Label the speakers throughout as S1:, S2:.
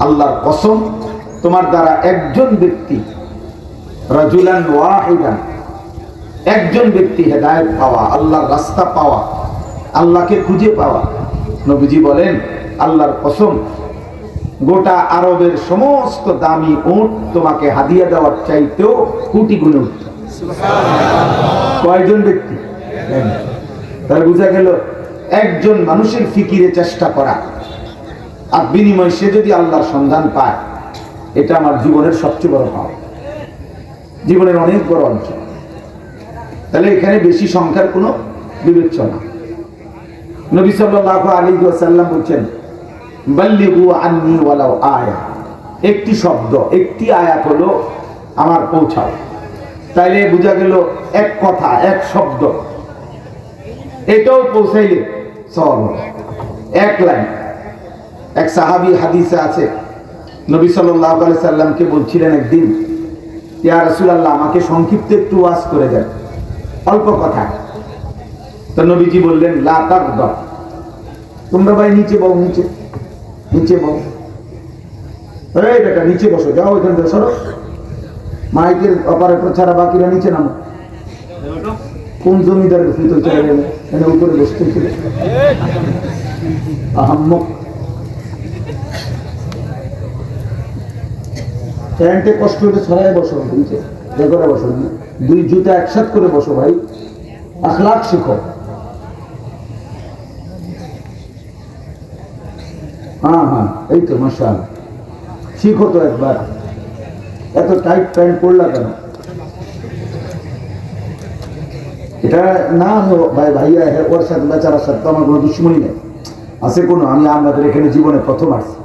S1: আল্লাহর কসম, তোমার দ্বারা একজন ব্যক্তি, রাজুলান ওয়াহিদান, একজন ব্যক্তি হেদায়েত পাওয়া, আল্লাহর রাস্তা পাওয়া, আল্লাহকে খুঁজে পাওয়া, নবীজি বলেন আল্লাহর কসম, গোটা আরবের সমস্ত দামি উট তোমাকে হাদিয়া দেওয়ার চাইতেও কোটি গুণে উঠত। কয়জন ব্যক্তি? তাহলে বোঝা গেল একজন মানুষের ফিকিরে চেষ্টা করা আর বিনিময় সে যদি আল্লাহর সন্ধান পায়, এটা আমার জীবনের সবচেয়ে বড় পাওয়া, জীবনের অনেক বড় অংশ। তাহলে এখানে বেশি সংখ্যার কোনো বিবেচনা। নবী সাল্লাল্লাহু আলাইহি ওয়াসাল্লাম বলেন, বাল্লিগু আন্নী ওয়ালাউ আয়া, একটি শব্দ, একটি আয়াত হলো আমার পৌঁছাও। তাইলে বোঝা গেল এক কথা, এক শব্দ, এটাও পৌঁছাইলে সওয়াব হবে। এক লাইন। এক সাহাবী হাদিসে আছে, নবী সাল্লাল্লাহু আলাইহি সাল্লামকে বলছিলেন একদিন, ইয়া রাসূলুল্লাহ, আমাকে সংক্ষিপ্ত একটু ওয়াজ করে দেন, অল্প কথা। তো নবীজি বললেন, লা তাগদা, তোমরা ভাই নিচে বও, নিচে নিচে বও। এই বেটা নিচে বসো, যাও এখান থেকে সরো, মাইকের অপারেটর ছাড়া বাকিরা নিচে নামো। কোন জমিদারের ভিতর চলে গেল, এনে উপরে বসতে ছিল আহাম্মক। প্যান্টে কষ্ট হলে ছড়ায় বসো, নিচে করে বসো, দুই জুতা একসাথ করে বসো ভাই, আখলাক শিখো। হ্যাঁ হ্যাঁ, এই তো মাশাআল্লাহ, শিখো তো একবার। এত টাইট প্যান্ট পরলা কেন? এটা না ভাই, ভাইয়া ওর সাথে বেচারার সাথে তো আমার কোনো দুশ্মনী নেই, আছে কোনো? আমি আপনাদের এখানে জীবনে প্রথম আসছি,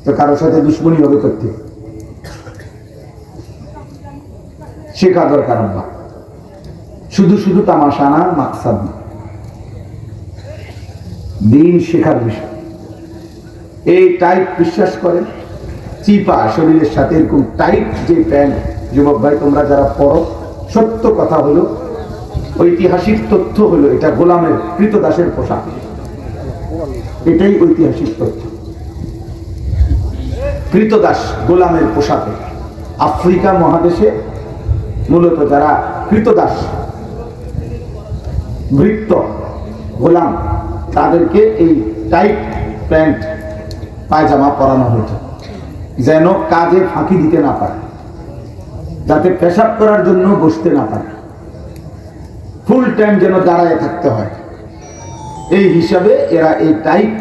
S1: তো কারোর সাথে দুশ্মনী হবে করতে? শেখা দরকার আব্বা, শুধু শুধু তামাশা না, মাকসাদ না, দিন শেখার বিষয়। এই টাইট বিশ্বাস করেন, চিপা শরীরের সাথে এরকম টাইট যে প্যান্ট, যুবক ভাই তোমরা যারা পড়ো, সত্য কথা হলো, ঐতিহাসিক তথ্য হলো, এটা গোলামের কৃতদাসের পোশাক। এটাই ঐতিহাসিক তথ্য। কৃতদাস গোলামের পোশাকে আফ্রিকা মহাদেশে মূলত যারা কৃতদাস, ভৃত্য, গোলাম, তাদেরকে এই টাইট প্যান্ট পায়জামা পরানো হতো, যেন কাজে ফাঁকি দিতে না পারে, যাতে পেশাব করার জন্য বসতে না পারে, ফুল টাইম যেন দাঁড়ায় থাকতে হয়। এই হিসাবে এরা এই টাইট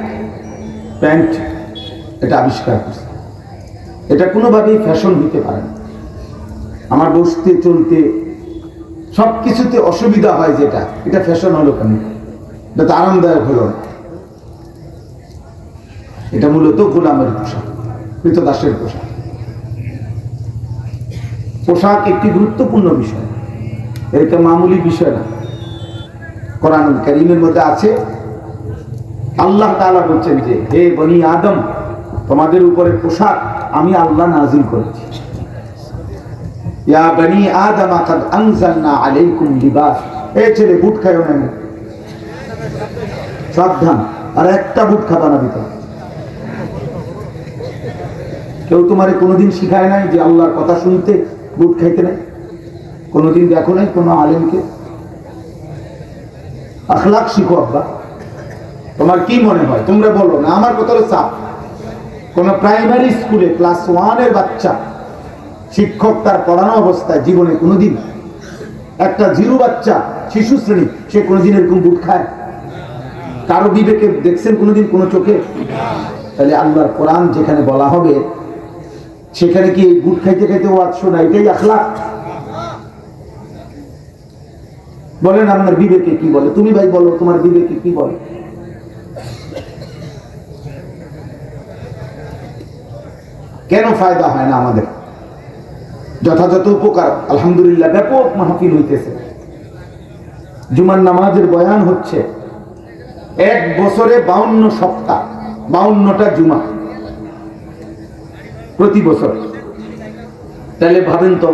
S1: প্যান্ট এটা আবিষ্কার করছে। এটা কোনোভাবেই ফ্যাশন হতে পারে না। আমার বসতে চলতে সব কিছুতে অসুবিধা হয়, যেটা এটা ফ্যাশন হলো কেন? এটা তো আরামদায়ক হলো না। এটা মূলত গোলামের পোশাক, কৃতদাসের পোশাক। পোশাক একটি গুরুত্বপূর্ণ বিষয়, এটা মামুলি বিষয় না। কোরআনুল কারীমের মধ্যে আছে, আল্লাহ তাআলা বলছেন যে, হে বনি আদম, তোমাদের উপরে পোশাক আমি আল্লাহ নাযিল করেছি। ইয়া বনি আদম কাদ আনজালনা আলাইকুম লিবাস। এই ছেলে বুট খায়ও না, সাবধান, আর একটা বুট খাবা না ভিতরে। কেউ তোমারে কোনোদিন শিখায় নাই যে আল্লাহর কথা শুনতে বুট খাইতে নাই? কোনোদিন দেখো নাই কোনো আলেমকে? আখলাক শিখো আব্বা। তোমার কি মনে হয়? তোমরা বলো না, আমার কথা হলো চাপ। কোন প্রাইমারি স্কুলে ক্লাস 1 বাচ্চা, শিক্ষক তার পড়ানো অবস্থায় জীবনে কোনোদিন, একটা জিরো বাচ্চা, শিশু শ্রেণী, সে কোনোদিন এরকম বুট খায়? কারো বিবেকে দেখছেন কোনোদিন কোনো চোখে? তাহলে আল্লাহর কোরআন যেখানে বলা হবে, সেখানে কি বুট খাইতে খাইতে ওয়াজ শোনা এটাই আখলাক? বলেন আপনার বিবেকে কি বলে? তুমি ভাই বলো, তোমার বিবেকে কি বলে? কেন ফায়দা হয় না আমাদের? যথাযথ উপকার আলহামদুলিল্লাহ, ব্যাপক মাহফিল হইতেছে, জুমার নামাজের বয়ান হচ্ছে, এক বছরে 52 সপ্তাহ, 52টা জুমা প্রতি বছর। তাহলে ভাবেন তো,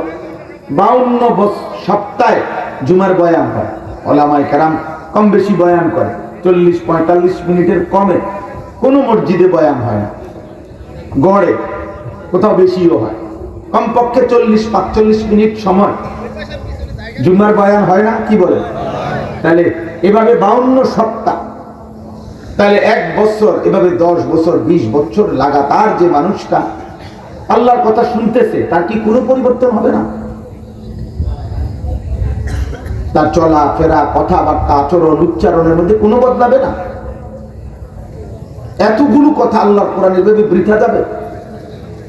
S1: 52 সপ্তাহে জুমার বয়ান হয়। ওলামায়ে কেরাম কম বেশি বয়ান করে, 40-45 মিনিটের কমে কোনো মসজিদে বয়ান হয় না। গড়ে, কোথাও বেশিও হয়। কমপক্ষে 40-45 মিনিট সময় জুমার বয়ান হয় না? কি বলে? তাহলে এভাবে 52 সপ্তাহ, তাহলে 1 বছর, এভাবে 10 বছর 20 বছর লাগাতার যে মানুষটা আল্লাহর কথা শুনতেছে, তার কি কোনো পরিবর্তন হবে না? তার চলা ফেরা, কথাবার্তা, আচরণ, উচ্চারণের মধ্যে কোনো বদলাবে না? এতগুলো কথা আল্লাহর কোরআনে এভাবে বৃথা যাবে?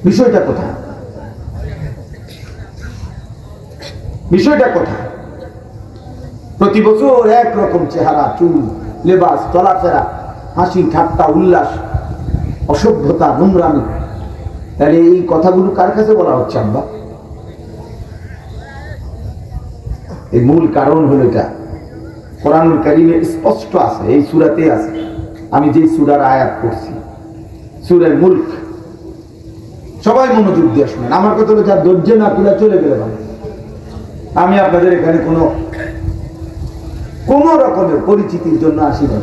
S1: বিষয়টা কোথায়? বিষয়টা কোথায়? প্রতি বছর একরকম চেহারা, চুল, লেবাস, চলাফেরা, হাসি ঠাট্টা, উল্লাস, অসভ্যতা, নোংরামি। তাহলে এই কথাগুলো কার কাছে বলা হচ্ছে আব্বা? এই মূল কারণ হলো এটা কোরআনুল কারীমে স্পষ্ট আছে, এই সূরাতে আছে। আমি যে সূরার আয়াত করছি, সূরা মুলক, সবাই মনোযোগ দিয়ে শুনেন। আমার কথা হলো, যার ধৈর্য না তুলে চলে গেলে ভালো। আমি আপনাদের এখানে কোন রকমের পরিচিতির জন্য আসি না,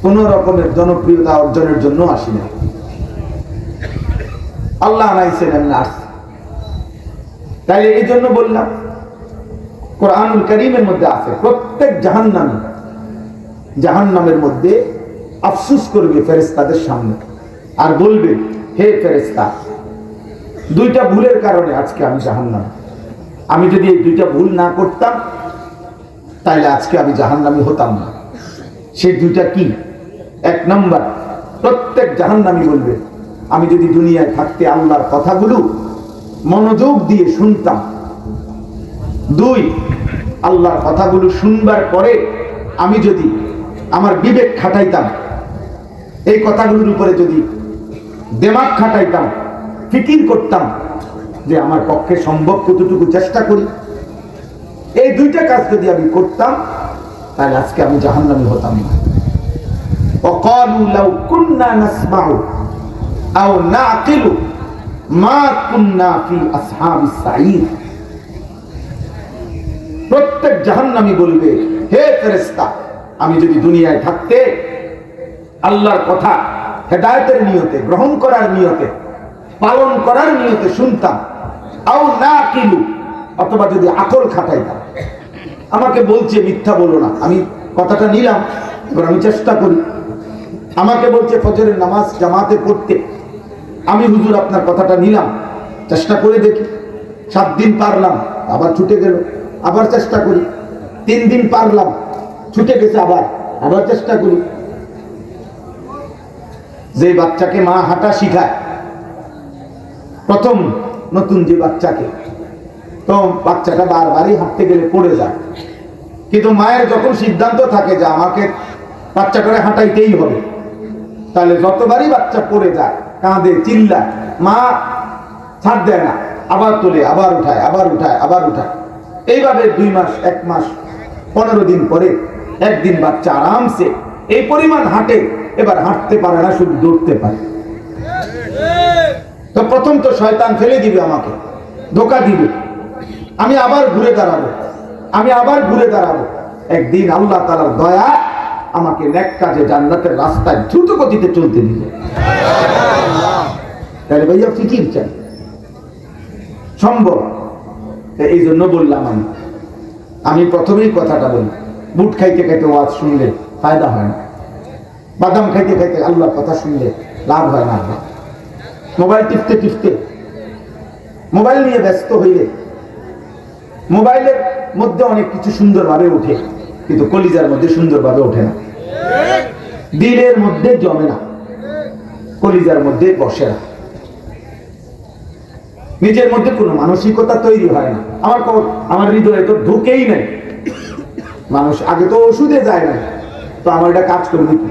S1: কোন রকমের জনপ্রিয়তা অর্জনের জন্য আসি না। আল্লাহ আনাইছেন, আমি আসছি। তাই এই জন্য বললাম, কোরআনুল কারীমের মধ্যে আছে প্রত্যেক জাহান্নামের মধ্যে আফসোস করবে ফেরেশতাদের সামনে, আর বলবে, হে ফেরেশতা, 2টা ভুলের কারণে আজকে আমি জাহান্নামে। আমি যদি এই 2টা ভুল না করতাম, তাহলে আজকে আমি জাহান্নামী হতাম না। সেই 2টা কি? 1 নম্বর, প্রত্যেক জাহান্নামী বলবে, আমি যদি দুনিয়ায় থাকতে আল্লাহর কথাগুলো মনোযোগ দিয়ে শুনতাম। 2, আল্লাহর কথাগুলো শুনবার পরে আমি যদি আমার বিবেক খাটাইতাম, এই কথাগুলোর উপরে যদি দিমাগ খাটাইতাম, ফিকির করতাম যে আমার পক্ষে সম্ভব কতটুকু চেষ্টা করি, এই 2টা কাজ যদি আমি করতাম, তাহলে আজকে আমি জাহান্নামী হতাম না। وقالوا لو كنا نسمع أو نعقل ما كنا في أصحاب السعير। প্রত্যেক জাহান্নামী বলবে, হে ফেরেশতা, আমি যদি দুনিয়ায় থাকতে আল্লাহর কথা হেদায়েতের নিয়তে, গ্রহণ করার নিয়তে, পালন করার নিয়তে শুনতাম, আও নাকিলু, অথবা যদি আকল খাটাইতাম। আমাকে বলছে মিথ্যা বলো না, আমি কথাটা নিলাম, এবার আমি চেষ্টা করি। আমাকে বলছে ফজরের নামাজ জামাতে পড়তে, আমি হুজুর আপনার কথাটা নিলাম, চেষ্টা করে দেখি। 7 দিন পারলাম, আবার ছুটে গেল, আবার চেষ্টা করি। 3 দিন পারলাম, ছুটে গেছে, আবার চেষ্টা করি। যে বাচ্চাকে মা হাঁটা শিখায়, প্রথম নতুন যে বাচ্চাকে, তো বাচ্চাটা বারবারই হাঁটতে গেলে পড়ে যায়, কিন্তু মায়ের যখন সিদ্ধান্ত থাকে যে আমাকে বাচ্চাটাকে হাঁটাইতেই হবে, তাহলে যতবারই বাচ্চা পড়ে যায়, কাঁদে, চিল্লায়, মা ছাড় দেয় না, আবার তোলে, আবার উঠায়, আবার উঠায়, আবার উঠায়। এইভাবে 2 মাস, 1 মাস, 15 দিন পরে একদিন বাচ্চা আরামসে এই পরিমাণ হাঁটে, এবার হাঁটতে পারে না, শুধু দৌড়তে পারে। তো প্রথম তো শয়তান ফেলে দিবে, আমাকে ধোঁকা দিবে, আমি আবার ঘুরে দাঁড়াবো। একদিন আল্লাহ তাআলার দয়া আমাকে নেক কাজে জান্নাতের রাস্তায় দ্রুত গতিতে চলতে দিবে। তাহলে ভাইয়া ফিকির চাই, সম্ভব। এই জন্য বললাম, আমি প্রথমেই কথাটা বলি, বুট খাইতে খাইতে ওয়াজ শুনলে ফায়দা হয় না, বাদাম খাইতে খাইতে আল্লাহর কথা শুনলে লাভ হয় না। মোবাইল টিপতে মোবাইল নিয়ে ব্যস্ত হইলে মোবাইলের মধ্যে অনেক কিছু সুন্দরভাবে ওঠে, কিন্তু কলিজার মধ্যে সুন্দরভাবে ওঠে না, দিলের মধ্যে জমে না, কলিজার মধ্যে বসে না, নিজের মধ্যে কোনো মানসিকতা তৈরি হয় না। আমার হৃদয়ে তো ঢুকেই নাই, মানুষ আগে তো ওষুধে যায় না, তো আমার এটা কাজ করবে কি?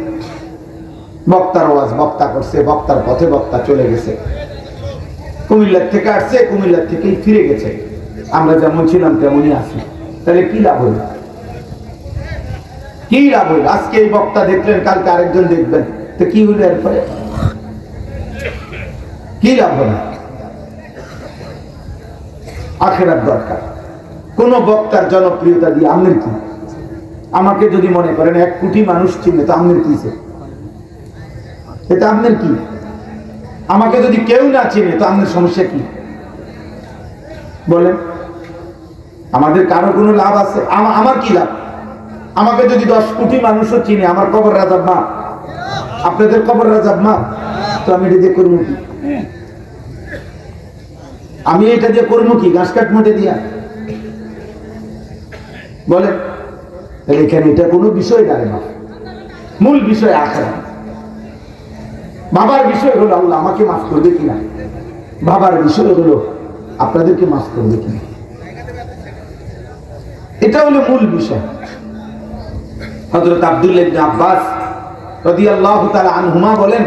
S1: বক্তার ওয়াজ বক্তা করছে, বক্তার পথে বক্তা চলে গেছে, কুমিল্লার থেকে আসছে, কুমিল্লার থেকেই ফিরে গেছে, আমরা যেমন ছিলাম তেমনই আছি। তাহলে কি লাভ হইল? আজকে এই বক্তা দেখলেন, কালকে আরেকজন দেখবেন, তো কি হইল? এরপরে কি লাভ হলো? আখিরাত দরকার। কোন বক্তার জনপ্রিয়তা দিয়ে আমনের কি? আমাকে যদি মনে করেন 1 কোটি মানুষ চিনে, তো আমনের কি? এটা আমনের কি? আমাকে যদি কেউ না চিনে তো আমাদের সমস্যা কি বলেন? আমাদের কারো কোনো লাভ আছে? আমার কি লাভ? আমাকে যদি 10 কোটি মানুষও চিনে, আমার কবর রাজাব মা, আপনাদের কবর রাজাব মা, তো আমি এটা দিয়ে করবো কি? আমি এটা দিয়ে করবো কি? ঘাস কাট মোটে দিয়া বলেন? এখানে এটা কোনো বিষয় দাঁড়ে না। মূল বিষয় আখিরাত। বাবার বিষয় হলো আল্লাহ আমাকে মাফ করবে কিনা, বাবার বিষয় হলো আপনাদেরকে মাফ করবে কিনা। এটা হলো মূল বিষয়। হযরত আব্দুল্লাহ ইবনে আব্বাস রাদিয়াল্লাহু তাআলা আনহুমা বলেন,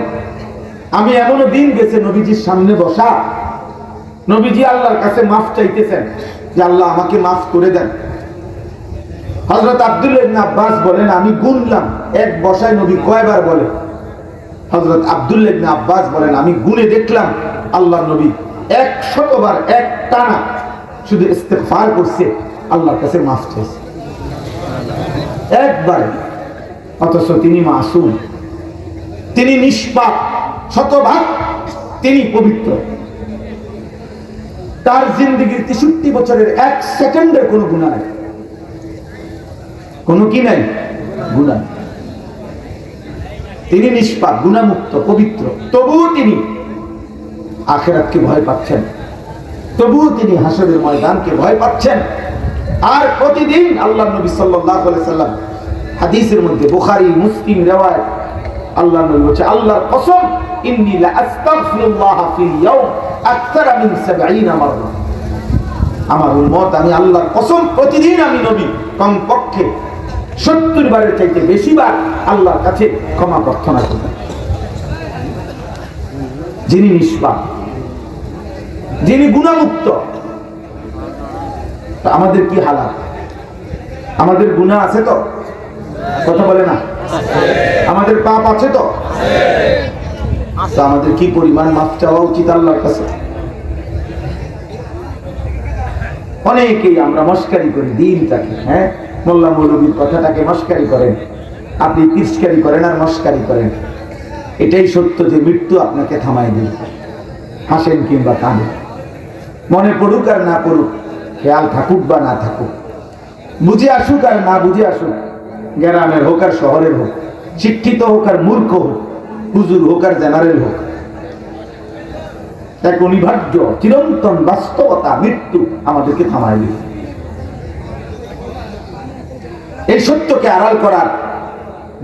S1: আমি এমনও দিন গেছে নবীজির সামনে বসা, নবীজি আল্লাহর কাছে মাফ চাইতেছেন যে আল্লাহ আমাকে মাফ করে দেন। হযরত আব্দুল্লাহ ইবনে আব্বাস বলেন, আমি গুনলাম এক বসায় নবী কয়বার বলে। হযরত আব্দুল্লাহ ইবনে আব্বাস বলেন, আমি গুনে দেখলাম আল্লাহর নবী 100 বার এক টানা শুধু ইস্তেগফার করছে, আল্লাহর কাছে মাফ চাইছে একবার। অথচ তিনি মাসুম, তিনি নিষ্পাপ, শতভাগ তিনি পবিত্র। তার জিন্দেগীর 63 বছরের 1 সেকেন্ডের কোনো গুনাহ নাই, কোনো কি নাই গুনাহ। তিনি নিষ্পাপ, গুনাহমুক্ত, পবিত্র। তবুও তিনি আখিরাতকে ভয় পাচ্ছেন, তবুও তিনি হাসরের ময়দানকে ভয় পাচ্ছেন। আর প্রতিদিন আল্লাহর নবী সাল্লাল্লাহু আলাইহি সাল্লাম হাদিসের মধ্যে, বুখারী মুসলিম riwayat, আল্লাহর নবী বলেছে, আল্লাহর কসম, ইন্নী লা আস্তাগফিরুল্লাহ ফিল ইয়াউম আকতারা মিন 70 মাররা। আমার উম্মত, আমি আল্লাহর কসম প্রতিদিন আমি নবী কমপক্ষে 70 বারের চাইতে বেশি বার আল্লাহর কাছে ক্ষমা প্রার্থনা করি। যিনি নিষ্পাপ, যিনি গুনাহমুক্ত, আমাদের কি হালাত? আমাদের গুনাহ আছে তো? কথা বলে না? আমাদের পাপ আছে তো? আমাদের কি পরিমাণ মাফ চাওয়া উচিত আল্লাহর কাছে? অনেকেই আমরা মস্কারি করি দিনটাকে, হ্যাঁ, মোল্লা মৌলবীর কথাটাকে মস্কারি করেন, আপনি তিরস্কারি করেন আর মস্কারি করেন। এটাই সত্য যে মৃত্যু আপনাকে থামাই দিবে, হাসেন কিংবা কাঁদেন, মনে পড়ুক আর না পড়ুক, খেয়াল থাকুক বা না থাকুক, বুঝে আসুক আর না বুঝে আসুক, গ্রামের হোক আর শহরের হোক, শিক্ষিত হোক আর মূর্খ হোক, হুজুর হোক আর জেনারেল হোক, এক অনিবার্য চিরন্তন বাস্তবতা, মৃত্যু আমাদেরকে থামাই দিবে। এই সত্যকে আড়াল করার,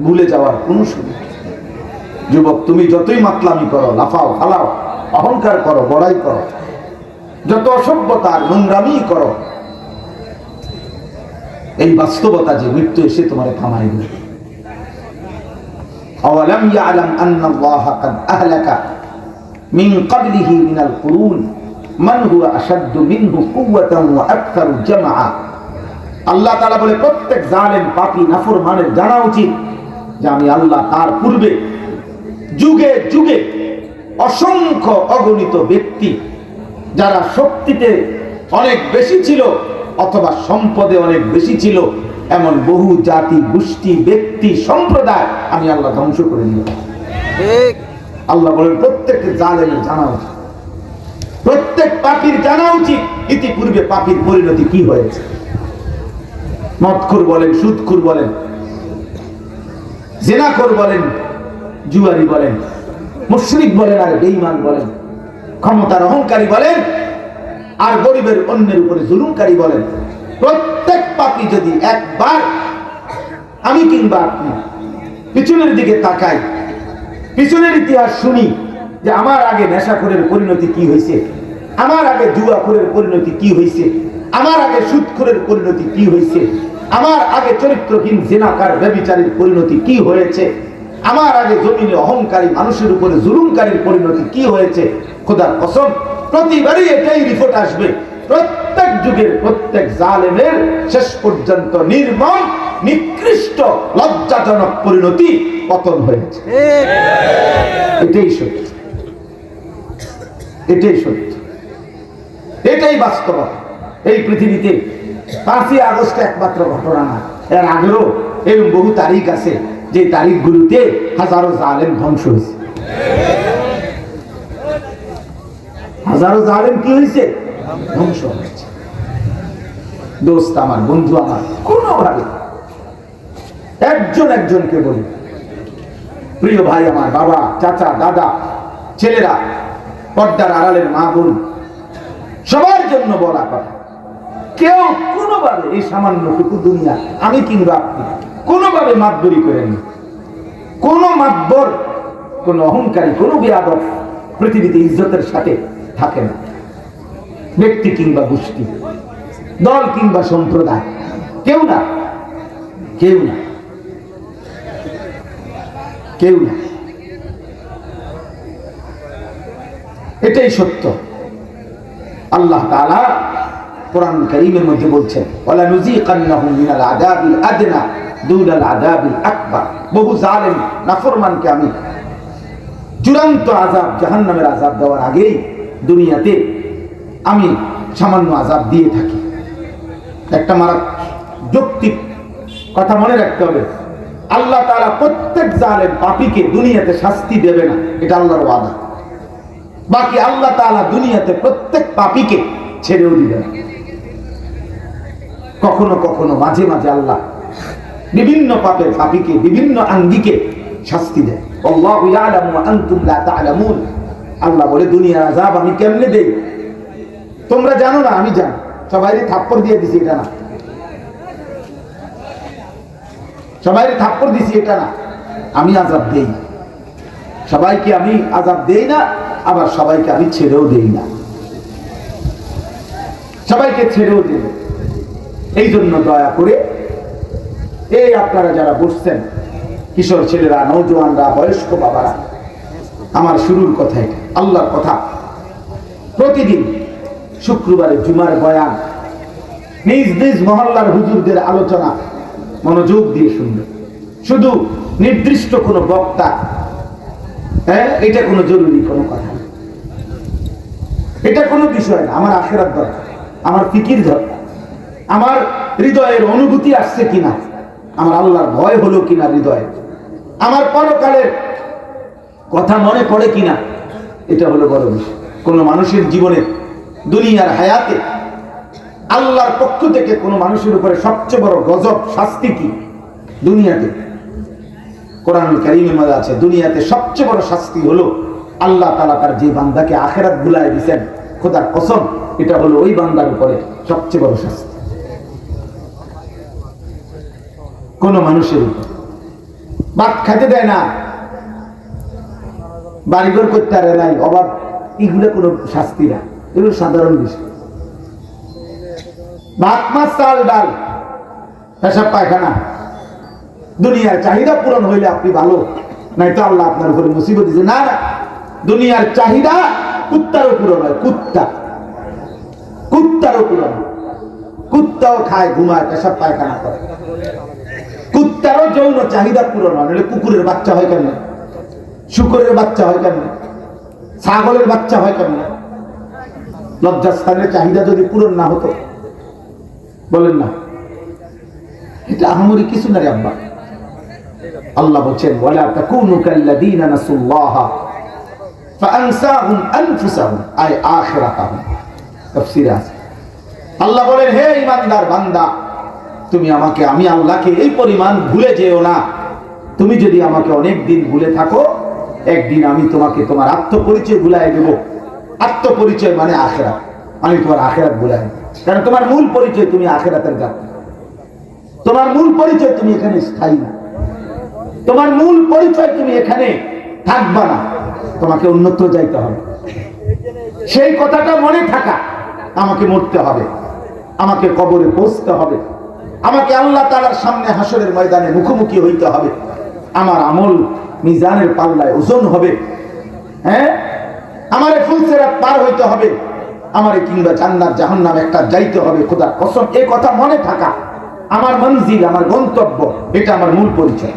S1: ভুলে যাওয়ার কোন সুযোগ। যুবক, তুমি যতই মাতলামি করো, লাফাও ফালাও, অহংকার করো, বড়াই করো, যত অসভ্যতা নোংরামি করো, এই বাস্তবতা যে মৃত্যু এসে তোমার থামাই দিবে। আওয়ালাম ইয়ালাম আন্নাল্লাহা কাদ আহলাকা মিন ক্বাবলিহি মিনাল কুরুন মান হুয়া আশাদ্দু মিনহু কুওয়াতান ওয়া আকতারু জামআ। আল্লাহ তাআলা বলে, প্রত্যেক জালেম, পাপী, নাফরমানের জানা উচিত যে আমি আল্লাহ তার পূর্বে যুগে যুগে অসংখ্য অগণিত ব্যক্তি, যারা শক্তিতে অনেক বেশি ছিল অথবা সম্পদে অনেক বেশি ছিল, এমন বহু জাতি, গোষ্ঠী, ব্যক্তি, সম্প্রদায় আমি আল্লাহ ধ্বংস করে দিলাম। আল্লাহ বলেন, প্রত্যেক জালেমের জানা উচিত, প্রত্যেক পাপীর জানা উচিত ইতিপূর্বে পাপীর পরিণতি কি হয়েছে। মদখোর বলেন, সুদখোর বলেন, জিনাখোর বলেন, জুয়ারি বলেন, মুশরিক বলেন আর বেঈমান বলেন, ক্ষমতার অহংকারী বলেন আর গরিবের অন্যের উপরে জুলুমকারী বলেন, প্রত্যেক পাপী যদি একবার আমি কিংবা আপনি পিছনের দিকে তাকাই, পিছনের ইতিহাস শুনি যে আমার আগে নেশাখোরের পরিণতি কি হয়েছে, আমার আগে জুয়াখোরের পরিণতি কি হয়েছে, আমার আগে সুদখোরের পরিণতি কি হয়েছে, আমার আগে চরিত্রহীন জিনাকার ব্যভিচারীর পরিণতি কি হয়েছে, আমার আগে জমিনে অহংকারী মানুষের উপরে জুলুমকারীর পরিণতি কি হয়েছে, খোদার কসম প্রতিবারই এটাই রিপোর্ট আসবে, প্রত্যেক যুগের প্রত্যেক জালেমের শেষ পর্যন্ত নির্মম, নিকৃষ্ট, লজ্জাজনক পরিণতি, পতন হয়েছে। এটাই সত্য, এটাই সত্য, এটাই বাস্তবতা। এই পৃথিবীতে 5ই আগস্ট একমাত্র ঘটনা না, এর আগেও এরকম বহু তারিখ আছে যে তারিখগুলোতে হাজারো জালেম ধ্বংস হয়েছে। হাজারো জালেম কি হয়েছে? ধ্বংস হয়েছে। দোস্ত আমার, বন্ধু আমার, কোনোভাবে একজন একজনকে বলি, প্রিয় ভাই আমার, বাবা, চাচা, দাদা, ছেলেরা, পর্দার আড়ালের মা বোন, সবার জন্য বলা কথা, কেউ কোনোভাবে এই সামান্যটুকু দুনিয়া, আমি কিংবা আপনি, কোনোভাবে মাতবরি করেন, কোন মাতবর, কোন অহংকারী, কোন বেয়াদব পৃথিবীতে ইজ্জতের সাথে থাকে না। ব্যক্তি কিংবা গোষ্ঠী, দল কিংবা সম্প্রদায়, কেউ না, কেউ না, কেউ না। এটাই সত্য। আল্লাহ তাআলা কোরআন কারীমের মধ্যে বলছেন, ওয়ালা নুযীকান্নাহুম মিনাল আযাবিল আদনা দুনাল আযাবিল আকবার। বহু জালেম নাফরমানকে আমি চূড়ান্ত আযাব, জাহান্নামের আযাব দেওয়ার আগেই দুনিয়াতে আমি সামান্য আযাব দিয়ে থাকি। একটা যৌক্তিক কথা মনে রাখতে হবে, আল্লাহ তাআলা প্রত্যেক জালেম পাপীকে দুনিয়াতে শাস্তি দেবে না, এটা আল্লাহর ওয়াদা। বাকি আল্লাহ তাআলা দুনিয়াতে প্রত্যেক পাপীকে ছেড়েও দিবেন। কখনো কখনো মাঝে মাঝে আল্লাহ বিভিন্ন পাপের পাপীকে বিভিন্ন আঙ্গিকে শাস্তি দেয়। আল্লাহু ইয়ালামু ওয়া আনতুম লা তা'লামুন। আল্লাহ বলে, দুনিয়ার আযাব আমি কেমনে দেই তোমরা জানো না, আমি জানি। সবাইকে থাপ্পড় দিয়ে দিছি এটা না, সবাইকে থাপ্পড় দিছি এটা না, আমি আযাব দেই। সবাইকে আমি আযাব দেই না, আবার সবাইকে আমি ছেড়েও দেই না, সবাইকে ছেড়েও দেব। এই জন্য দয়া করে এই আপনারা যারা বসছেন, কিশোর ছেলেরা, নওজোয়ানরা, বয়স্ক বাবারা, আমার শুরুর কথা এটা, আল্লাহর কথা। প্রতিদিন শুক্রবারে জুমার বয়ান, নিজ নিজ মহল্লার হুজুরদের আলোচনা মনোযোগ দিয়ে শুনবে। শুধু নির্দিষ্ট কোনো বক্তা, এটা কোনো জরুরি কোনো কথা না, এটা কোনো বিষয় না। আমার আখিরাত দরকার, আমার ফিকির দরকার, আমার হৃদয়ের অনুভূতি আসছে কিনা, আমার আল্লাহর ভয় হলো কিনা হৃদয়ে, আমার পরকালের কথা মনে পড়ে কিনা, এটা হলো বড় বিষয়। কোন মানুষের জীবনে, দুনিয়ার হায়াতে আল্লাহর পক্ষ থেকে কোন মানুষের উপরে সবচেয়ে বড় গজব শাস্তি কি? দুনিয়াতে কোরআনুল কারীমের মধ্যে আছে, দুনিয়াতে সবচেয়ে বড় শাস্তি হলো আল্লাহ তাআলা তার যে বান্দাকে আখিরাত ভুলায় দিয়েছেন, খোদার কসম, এটা হলো ওই বান্দার উপরে সবচেয়ে বড় শাস্তি। কোন মানুষের উপর ভাত খেতে দেয় না, বাড়িঘর করতে পারে নাই, অভাব, এগুলো কোনো শাস্তি না, এগুলো সাধারণ বিষয়। ভাত, মাছ, চাল, ডাল, পেশাব পায়খানা, দুনিয়ার চাহিদা পূরণ হইলে আপনি ভালো, নাই তো আল্লাহ আপনার উপরে মুসিবত দিচ্ছে। না না, দুনিয়ার চাহিদা কুত্তারও পূরণ হয়, কুত্তারও পূরণ হয়। কুত্তাও খায়, ঘুমায়, পেশাব পায়খানা করে, কুত্তারও যৌন চাহিদা পূরণ হয়। নাহলে কুকুরের বাচ্চা হয় কেন? শুকরের বাচ্চা হয় কেন? ছাগলের বাচ্চা হয় কেন? লজ্জাস্থানের চাহিদা যদি পূরণ না হতো, বলেন না, এটা আহামরি কিছু না রে আব্বা। আল্লাহ বলছেন, ওয়ালা তাকুনু কাল্লাযীনা নাসুল্লাহা ফাআনসাহুম আনফুসাহুম, আই আখিরাতাহুম। তাফসীরে আছে, আল্লাহ বলেন, হে ঈমানদার বান্দা, তুমি আমাকে, আমি আল্লাহকে এই পরিমাণ ভুলে যেও না। তুমি যদি আমাকে অনেক দিন ভুলে থাকো, একদিন আমি তোমাকে তোমার আত্মপরিচয় ভুলাই দেব। আত্মপরিচয় মানে আখিরাত, আমি তোমার আখিরাত ভুলাই দেব। কারণ তোমার মূল পরিচয় তুমি আখিরাতের যাত্রী, তোমার মূল পরিচয় তুমি এখানে স্থায়ী না, তোমার মূল পরিচয় তুমি এখানে থাকবা না, তোমাকে অন্যত্র যাইতে হবে। সেই কথাটা মনে থাকা, আমাকে মরতে হবে, আমাকে কবরে পৌঁছতে হবে, আমাকে আল্লাহ তাআলার সামনে হাসরের ময়দানে মুখোমুখি হইতে হবে, আমার আমল মিজানের পাল্লায় ওজন হবে, আমারে ফুলসিরাত পার হইতে হবে, আমারে কিংবা জান্নাত জাহান্নাম একটা যাইতে হবে, খোদার কসম। এই কথা মনে থাকা আমার মঞ্জিল, আমার গন্তব্য, এটা আমার মূল পরিচয়,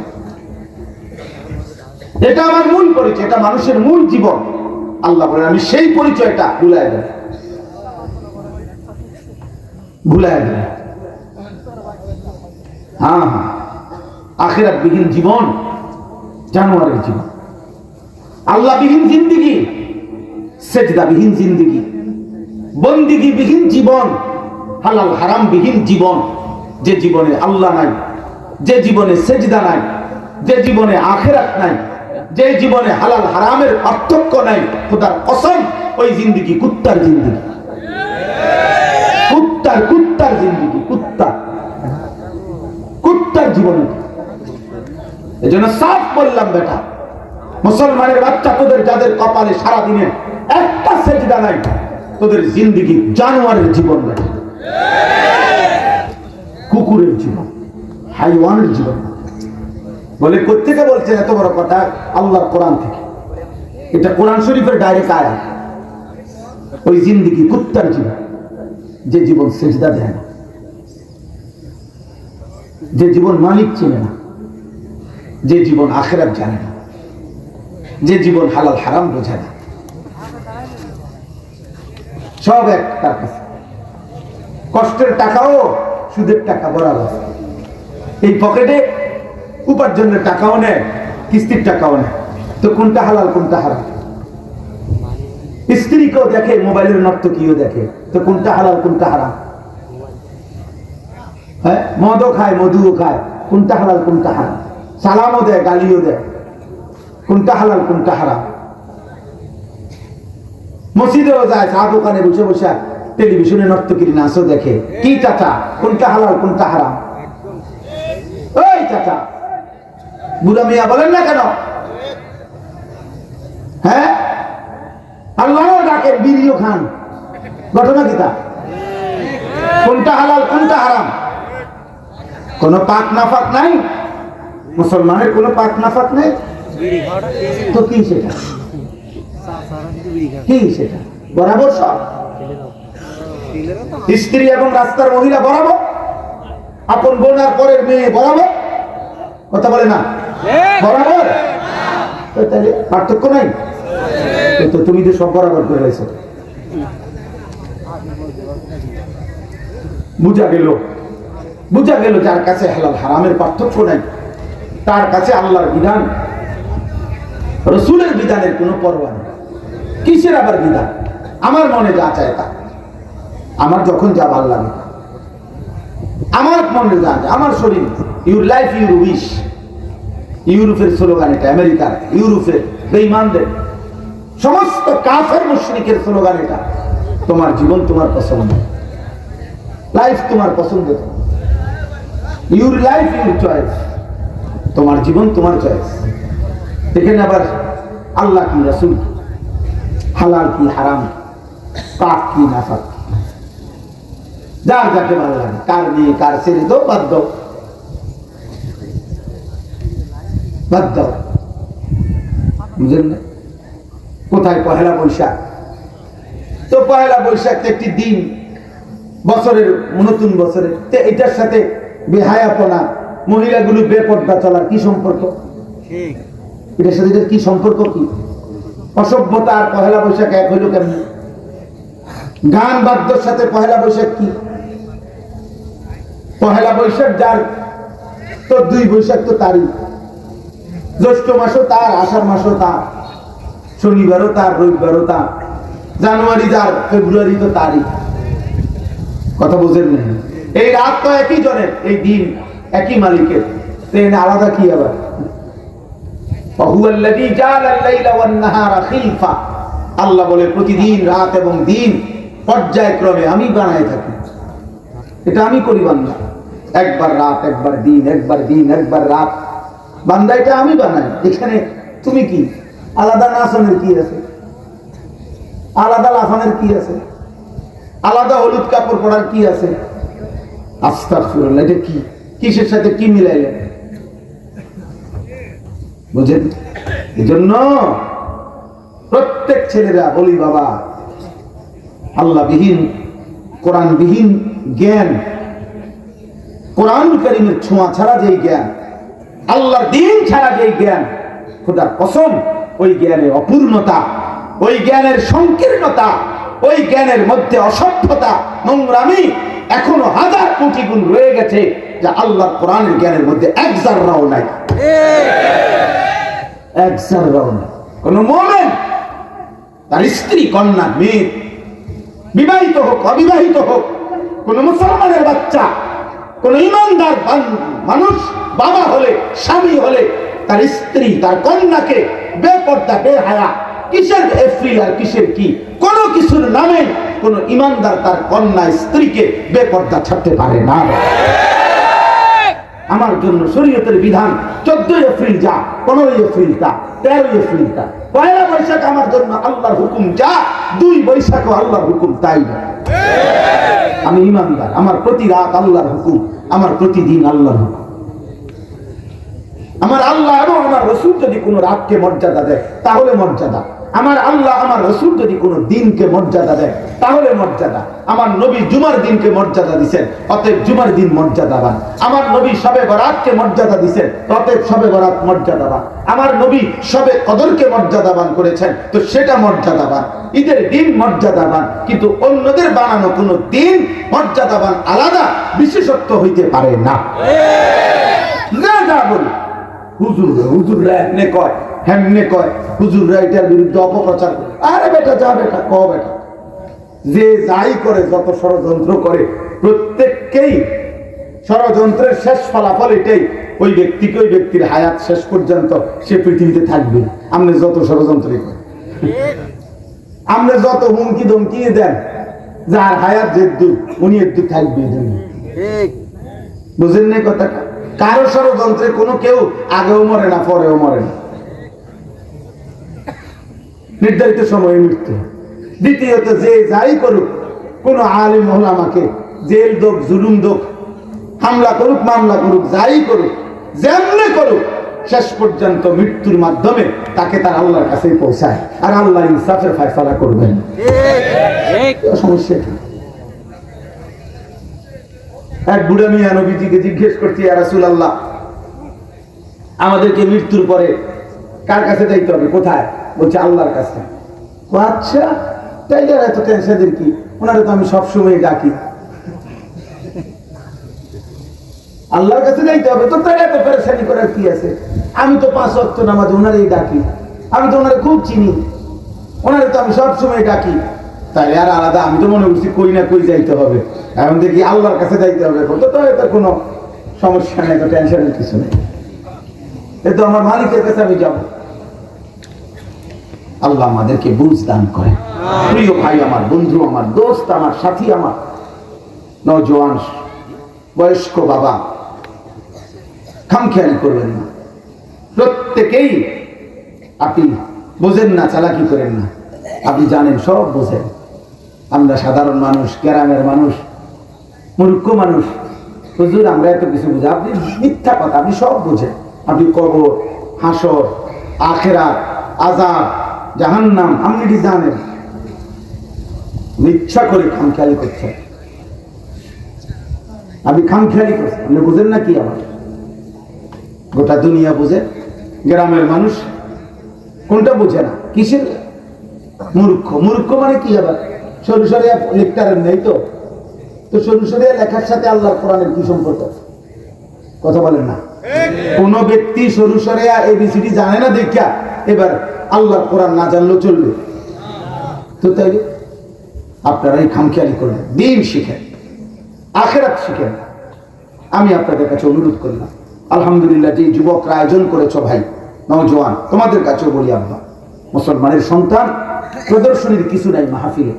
S1: এটা আমার মূল পরিচয়, এটা মানুষের মূল জীবন। আল্লাহ বলেন, আমি সেই পরিচয়টা ভুলাই দেব, ভুলাই দেব। হ্যাঁ হ্যাঁ, আখিরাত বিহীন জীবন জানোয়ারের জীবন, আল্লাহ বিহীন জিন্দেগি সেজদাবিহীন জিন্দেগি, বন্দিগিবিহীন জীবন, হালাল হারাম বিহীন জীবন, যে জীবনে আল্লাহ নাই, যে জীবনে সেজদা নাই, যে জীবনে আখিরাত নাই, যে জীবনে হালাল হারামের পার্থক্য নাই, খোদার কসম ওই জিন্দেগি কুত্তার জিন্দেগি, কুত্তার জিন্দেগি, কুত্তার জীবনে। এজন্য সাফ বললাম বেটা, মুসলমানের বাচ্চা, তোদের যাদের কপালে সারাদিনে একটা সেজদা নাই, তোদের জিন্দেগি জানোয়ারের জীবন, বেটা, কুকুরের জীবন, হাইওয়ানের জীবন। বলে কোত্থেকে বলছেন এত বড় কথা? আল্লাহর কোরআন থেকে। এটা কোরআন শরীফের ডাইরেক্ট আয়াত। ওই জিন্দেগি কুত্তার জীবন, যে জীবন সেজদা দেয় না, যে জীবন মালিক চেনে না, যে জীবন আখিরাত জানে না, যে জীবন হালাল হারাম বোঝে না, সব এক তার কাছে। কষ্টের টাকাও সুদের টাকা বরাবর, এই পকেটে উপার্জনের টাকাও নেয়, কিস্তির টাকাও নেয়। তো কোনটা হালাল কোনটা হারাম? স্ত্রীকেও দেখে, মোবাইলের নর্তকীও দেখে, তো কোনটা হালাল কোনটা হারাম? হ্যাঁ, মদও খায়, মধুও খায়, কোনটা হালাল কোনটা হারাম? সালামও দেয়, গালিও দেয়, কোনটা হালাল কোনটা হারাম? মসজিদেও যায়, চা দোকানে বসে বসে টেলিভিশনে নর্তকীর নাচও দেখে। কি চাচা, কোনটা হালাল কোনটা হারাম? ওই চাচা, বুড়া মিয়া বলেন না কেন? হ্যাঁ, আল্লাহ ডাকেন, বিড়িও খান, ঘটনা কি তা? কোনটা হালাল কোনটা হারাম? কোন পাক নাফাক নাই, মুসলমানের কোন পাক নাফাক নাই, তো কি সেটা? কি সেটা? বরাবর সব। স্ত্রী এবং রাস্তার মহিলা বরাবর, আপন বোন আর পরের মেয়ে বরাবর, কথা বলে না বরাবর, তাহলে পার্থক্য নাই তো? তুমি তো সব বরাবর করে রয়েছো। বুঝা গেল যার কাছে হালাল হারামের পার্থক্য নাই, তার কাছে আল্লাহর বিধান, রসুলের বিধানের কোনো পরোয়া নেই। কিসের আবার বিধান? আমার মনে যা চায় তা, আমার যখন যা ভালো লাগে, আমার মনে যা চায়, আমার শরীর, ইউর লাইফ ইউর উইশ, ইউরোপের স্লোগান এটা, আমেরিকার, ইউরোপের বেঈমানদের, সমস্ত কাফের মুশরিকের স্লোগান এটা। তোমার জীবন তোমার পছন্দ, লাইফ তোমার পছন্দ, ইউর লাইফ ইউর চয়েস, তোমার জীবন তোমার চয়েস। দেখেন আবার আল্লাহ কি, রাসূল কি, হালাল কি হারাম, পাক কি নাফাক, যার যাকে ভালো লাগে, কার নিয়ে কার ছেড়ে দাও, বাদ দাও, বাদ দাও। বুঝলেন না? কোথায় পহেলা বৈশাখ? তো পহেলা বৈশাখ একটি দিন, বছরের নতুন বছরের, এটার সাথে বেহায়াপনা, মহিলাগুলো বেপর্দা চলার কি সম্পর্ক? এটার সাথে কি সম্পর্ক? কি অসভ্যতা আর পহেলা বৈশাখ এক হইল কেমন? গান বাদ্যর সাথে পহেলা বৈশাখ কি? পহেলা বৈশাখ যার, তো 2 বৈশাখ তো তারই, জ্যৈষ্ঠ মাসও তার, আষাঢ় মাসও তার, শনিবারও তার, রবিবারও তার, জানুয়ারি যার, ফেব্রুয়ারি তো তারই। কথা বুঝেন না? এই রাত তো একই জনের, এই দিন একই মালিকের, আলাদা কি আবার? আল্লাহ বলে প্রতিদিন রাত এবং দিন পর্যায়ক্রমে আমি বানাই থাকি, এটা আমি করি বান্দা। একবার রাত, একবার দিন, একবার দিন, একবার রাত, বান্দা এটা আমি বানাই। এখানে তুমি কি আলাদা নাচনের কি আছে? আলাদা লাফানের কি আছে? আলাদা হলুদ কাপড় পরার কি আছে? আস্তাগফিরুল্লাহ, এটা কি? কিসের সাথে কি মিলাইলেন? বুঝেন? এজন্য প্রত্যেক ছেলেরা বলি, বাবা, আল্লাহ বিহীন, কোরআন বিহীন জ্ঞান, কোরআন কারীমের ছোঁয়া ছাড়া যেই জ্ঞান, আল্লাহর দ্বীন ছাড়া যেই জ্ঞান, খোদার কসম ওই জ্ঞানের অপূর্ণতা, ওই জ্ঞানের সংকীর্ণতা, ওই জ্ঞানের মধ্যে অসভ্যতা, নোংরামি এখনো 1000 কোটি গুণ রয়ে গেছে, যা আল্লাহর কোরআনের জ্ঞানের মধ্যে এক জাররাও নাই, এক জাররাও নাই। কোন মুমিন তার স্ত্রী, কন্যা, মেয়ে, বিবাহিত হোক অবিবাহিত হোক, কোন মুসলমানের বাচ্চা, কোন ইমানদার মানুষ বাবা হলে, স্বামী হলে, তার স্ত্রী, তার কন্যাকে বেপর্দা, বেহায়া, কিসের এপ্রিল আর কিসের কি, কোন কিছুর নামে কোন ইমানদার তার কন্যা, স্ত্রীকে বেপর্দা ছাড়তে পারে না। আমার জন্য শরীয়তের বিধান 14 এপ্রিল যা, 15 এপ্রিল তা, 13 এপ্রিল তা, 1 বৈশাখ আমার জন্য আল্লাহর হুকুম যা, 2 বৈশাখ আল্লাহর হুকুম তাই। আমি ইমানদার, আমার প্রতি রাত আল্লাহর হুকুম, আমার প্রতিদিন আল্লাহর হুকুম। আমার আল্লাহ এবং আমার রাসূল যদি কোনো রাতকে মর্যাদা দেয় তাহলে মর্যাদা, আমার আল্লাহ আমার রাসূল যদি কোনো দিনকে মর্যাদা দেয় তাহলে মর্যাদা। আমার নবী জুমার দিনকে মর্যাদা দিবেন, অতএব জুমার দিন মর্যাদাবান। আমার নবী শবে বরাতকে মর্যাদা দিবেন, অতএব শবে বরাত মর্যাদাবান। আমার নবী শবে কদরকে মর্যাদাবান করেছেন, তো সেটা মর্যাদাবান। ঈদের দিন মর্যাদাবান, কিন্তু অন্যদের বানানো কোনো দিন মর্যাদাবান আলাদা বিশেষত্ব হইতে পারে না। যা বলি হুজুররা এমনি কয়, হেমনে কয়, হুজুররা এটার বিরুদ্ধে অপপ্রচার করে। আরে বেটা যা বেটা, ক বেটা, যে যাই করে, যত ষড়যন্ত্র করে, প্রত্যেককেই ষড়যন্ত্রের শেষ ফলাফল এটাই, ওই ব্যক্তিকে, ওই ব্যক্তির হায়াত শেষ পর্যন্ত সে পৃথিবীতে থাকবে। আপনি যত ষড়যন্ত্রই করেন, আপনি যত হুমকি ধমকি দেন, যার হায়াত যেদ্দুর উনি একটু থাকবে। বুঝেন না কথাটা? কারো ষড়যন্ত্রে কোনো কেউ আগেও মরে না, পরেও মরে না, নির্ধারিত সময়ে মৃত্যু। দ্বিতীয়ত, যে যাই করুক, কোন আলিম ওলামাকে জেল দোক, জুলুম দোক, হামলা করুক, মামলা করুক, যাই করুক, যেমনে করুক, শেষ পর্যন্ত মৃত্যুর মাধ্যমে তাকে তার আল্লাহর কাছেই পৌঁছায়, আর আল্লাহ ইনসাফের ফয়সালা করবেন। সমস্যা কি? এক বুড়া মিয়া নবীজিকে জিজ্ঞেস করছি, ইয়া রাসূলুল্লাহ, আমাদেরকে মৃত্যুর পরে কার কাছে যাইতে হবে? কোথায়? বলছে আল্লাহর কাছে। আচ্ছা, তাইলে এত টেনশনের কি? ওনারে তো আমি সবসময় ডাকি। আল্লাহর কাছে যাইতে হবে তো, তাই এত পেরেশানি করার কি আছে? আমি তো 5 ওয়াক্ত নামাজ ওনারেই ডাকি, আমি তো ওনারে খুব চিনি, ওনারে তো আমি সবসময় ডাকি। তাই আর আলাদা আমি তো মনে করছি কই না কই যাইতে হবে, এখন দেখি আল্লাহর কাছে যাইতে হবে। তো এত কোনো সমস্যা নেই, তো টেনশনের কিছু নেই, এ তো আমার মালিকের কাছে আমি যাব। আল্লাহ আমাদেরকে বুঝ দান করে। প্রিয় ভাই আমার, বন্ধু আমার, দোস্ত আমার, সাথী আমার, নওজোয়ান বয়স্ক বাবা, খামখেয়ালি করবেন না। প্রত্যেকেই আপনি বোঝেন না, চালাকি করেন না, আপনি জানেন, সব বোঝেন। আমরা সাধারণ মানুষ, গ্রামের মানুষ, মূর্খ মানুষ। হুজুর আমরা এত কিছু বুঝি, আপনি মিথ্যা কথা, আপনি সব বোঝেন। আপনি কবর, হাসর, আখিরাত, আযাব, জাহান্নাম আপনি কি জানেন? ইচ্ছা করে খামখেয়ালি করছেন, আপনি খামখেয়ালি করছেন, আপনি বুঝেন না কি? আমার গোটা দুনিয়া বুঝে, গ্রামের মানুষ কোনটা বুঝে না? কিসের মূর্খ? মূর্খ মানে কি? আবার সরু সরিয়া লিখতে নেই তো, তো সরু সরিয়া লেখার সাথে আল্লাহর কোরআনের কি সম্পর্ক? কথা বলেন না। কোন ব্যক্তি সরু সরিয়া এবিসিডি জানে না দেখা এবার আল্লাহর কোরআন না জানলেও চলবে? তো তাই আপনারা এই খামখেয়ালি করবেন, দিন শিখেন, আখিরাত শিখেন। আমি আপনাদের কাছে অনুরোধ করলাম, আলহামদুলিল্লাহ, যে যুবকরা আয়োজন করেছো ভাই, নওজোয়ান, তোমাদের কাছেও বলি, আব্বা, মুসলমানের সন্তান, প্রদর্শনীর কিছু নাই মাহফিলে।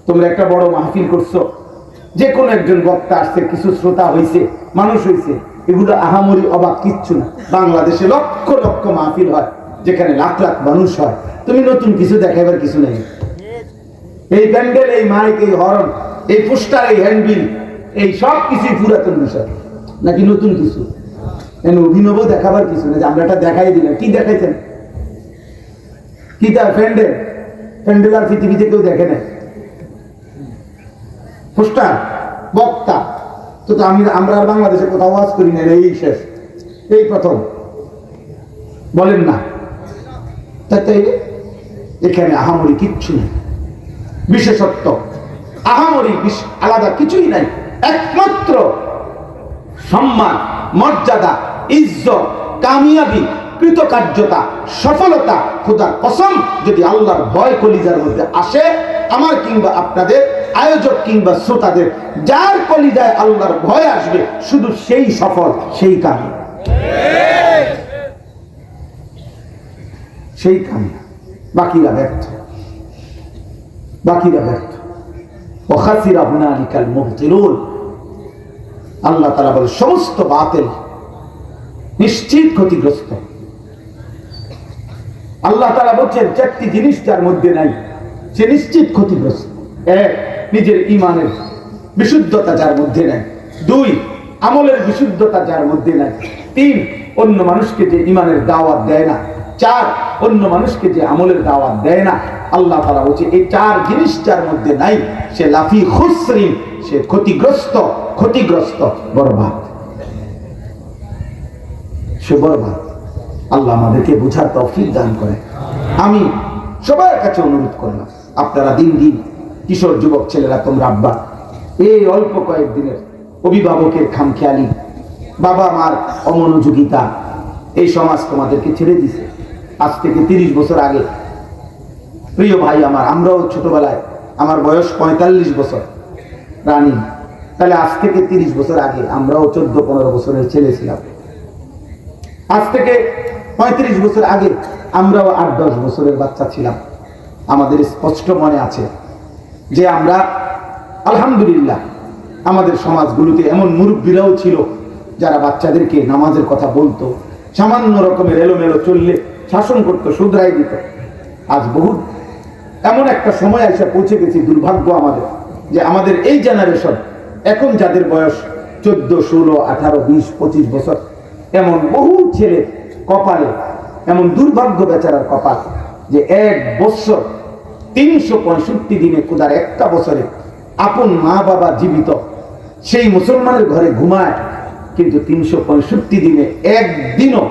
S1: তোমরা একটা বড় মাহফিল করছো, যে কোনো একজন বক্তা আসছে, কিছু শ্রোতা হয়েছে, মানুষ হয়েছে, এগুলো আহামরি অবাক কিচ্ছু না। বাংলাদেশে লক্ষ লক্ষ মাহফিল হয়, যেখানে লাখ লাখ মানুষ হয়। তুমি নতুন কিছু দেখাইবার কিছু নেই। এই প্যান্ডেল, এই মাইক, এই হর্ন, এই পোস্টার, এই হ্যান্ডবিল, এই সব কিছুই পুরাতন বিষয়, নাকি নতুন কিছু? অভিনব দেখাবার কিছু নেই। আমরা এটা দেখাই দিলাম, কি দেখাইছেন? কি তার প্যান্ডেল? প্যান্ডেল আর পৃথিবীতে কেউ দেখে না। পোস্টার, বক্তা, তো আমরা আর বাংলাদেশে কোথাও ওয়াজ করি না, এই শেষ, এই প্রথম, বলেন না? তাই এখানে আহামরি কিচ্ছু নেই, বিশেষত্ব আহামরি আলাদা কিছুই নাই। একমাত্র সম্মান, মর্যাদা, ইজ্জত, কামিয়াবি, কৃতকার্যতা, সফলতা, খোদার কসম যদি আল্লাহর ভয় কলিজার মধ্যে আসে, আমার কিংবা আপনাদের, আয়োজক কিংবা শ্রোতাদের, যার কলিজায় আল্লাহর ভয় আসবে শুধু সেই সফল, সেই কামি, সেই কামি। বাকিরা ব্যর্থ, বাকিরা ব্যর্থ। ওয়াখাসিরা হুনালিকাল মুবতিলুন। আল্লাহ তাআলা বলে সমস্ত বাতিল নিশ্চিত ক্ষতিগ্রস্ত। আল্লাহ তাআলা বলছেন চারটি জিনিস যার মধ্যে নাই সে নিশ্চিত ক্ষতিগ্রস্ত। এক, নিজের ঈমানের বিশুদ্ধতা যার মধ্যে নাই। দুই, আমলের বিশুদ্ধতা যার মধ্যে নাই। তিন, অন্য মানুষকে যে ঈমানের দাওয়াত দেয় না। চার, অন্য মানুষকে যে আমলের দাওয়াত দেয় না। আল্লাহ তাআলা বলছে এই চার জিনিস যার মধ্যে নাই সে লাফি খুসরিন, সে ক্ষতিগ্রস্ত, ক্ষতিগ্রস্ত, বরবাদ, সে বরবাদ। আল্লাহ আমাদেরকে বুঝার তৌফিক দান করে। আমি সবার কাছে অনুরোধ করলাম, আপনারা দিন দিন কিশোর যুবক ছেলেরা, তোমরা আব্বা, এই অল্প কয়েকদিনের অভিভাবকের খামখেয়ালি, বাবা মার অমনোযোগিতা, এই সমাজ তোমাদেরকে ছেড়ে দিছে। আজ থেকে 30 বছর আগে, প্রিয় ভাই আমার, আমরাও ছোটবেলায়, আমার বয়স 45 বছর রানী, তাহলে আজ থেকে 30 বছর আগে আমরাও 14-15 বছরের ছেলে ছিলাম। আজ থেকে 35 বছর আগে আমরাও 8-10 বছরের বাচ্চা ছিলাম। আমাদের স্পষ্ট মনে আছে যে আমরা আলহামদুলিল্লাহ আমাদের সমাজগুলোতে এমন মুরব্বীরাও ছিল যারা বাচ্চাদেরকে নামাজের কথা বলতো, সামান্য রকমের এলোমেলো চললে শাসন করতো, শুধরাই দিত। আজ বহুত এমন একটা সময় এসে পৌঁছে গেছি, দুর্ভাগ্য আমাদের, যে আমাদের এই জেনারেশন, এখন যাদের বয়স 14, 16, 18, 20, 25 বছর, এমন বহু ছেলে কপালে, এমন দুর্ভাগ্য বেচারার কপাল যে 1 বছর 365 দিনে, খোদার একটা বছরে আপন মা বাবা জীবিত, সেই মুসলমানের ঘরে ঘুমায়, কিন্তু 365 দিনে একদিনও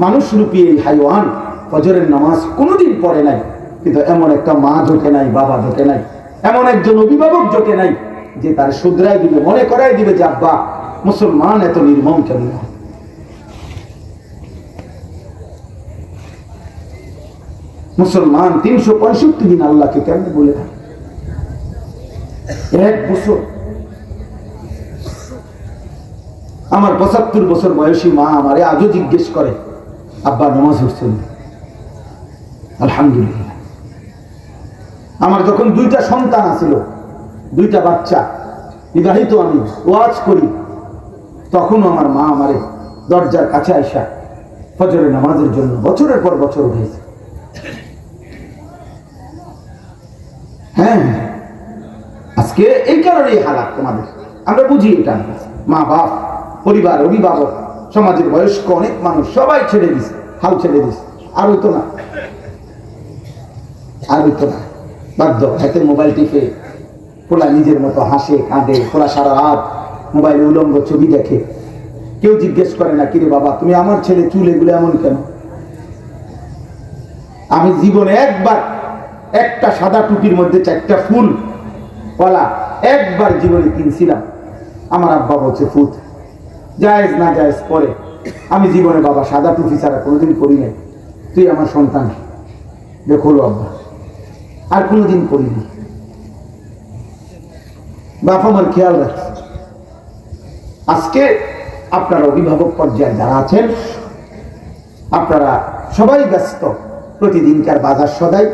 S1: মানুষরূপী এই হাইওয়ান ফজরের নামাজ কোনোদিন পড়ে নাই। কিন্তু এমন একটা মা জোটে নাই, বাবা জোটে নাই, এমন একজন অভিভাবক জোটে নাই যে তার শুধরাই দিবে, মনে করাই দিবে যে আব্বা মুসলমান এত নির্মম কেন। মুসলমান 365 দিন আল্লাহকে কেমনে বলে থাকে। 1 বছর, আমার 75 বছর বয়সী মা আমারে আজও জিজ্ঞেস করে, আব্বা নামাজ পড়ছেন? আলহামদুলিল্লাহ। আমার যখন 2টা সন্তান আছিল, 2টা বাচ্চা, বিবাহিত, আমি ওয়াজ করি, তখনও আমার মা আমারে দরজার কাছে আইসা ফজরের নামাজের জন্য বছরের পর বছর উঠেছে। হ্যাঁ, আজকে এই কারণেই হালাত তোমাদের, আমরা বুঝি এটা। মা বাপ, পরিবার, অভিভাবক, সমাজের বয়স্ক অনেক মানুষ সবাই ছেড়ে দিছে, হাল ছেড়ে দিছে। আর হইতো না, আর হইতো না, বাধ্য হাতে মোবাইল টিপে, খোলা নিজের মতো হাসে কাঁদে, খোলা সারা রাত মোবাইলে উলঙ্গ ছবি দেখে। কেউ জিজ্ঞেস করে না, কিরে বাবা তুমি আমার ছেলে চুল এগুলো এমন কেন? আমি জীবনে একবার একটা সাদা টুপির মধ্যে 4টা ফুল কলা একবার জীবনে কিনছিলাম। আমার আব্বা বলছে ফুট জায়েজ না জায়েজ পরে। আমি জীবনে বাবা সাদা টুপি ছাড়া কোনোদিন করি নাই। তুই আমার সন্তান, দেখো আব্বা, আর কোনোদিন করিনি। বাপ আমার খেয়াল রাখছে। আজকে আপনারা অভিভাবক পর্যায়ে যারা আছেন, আপনারা সবাই ব্যস্ত, প্রতিদিনকার বাজার সদাই,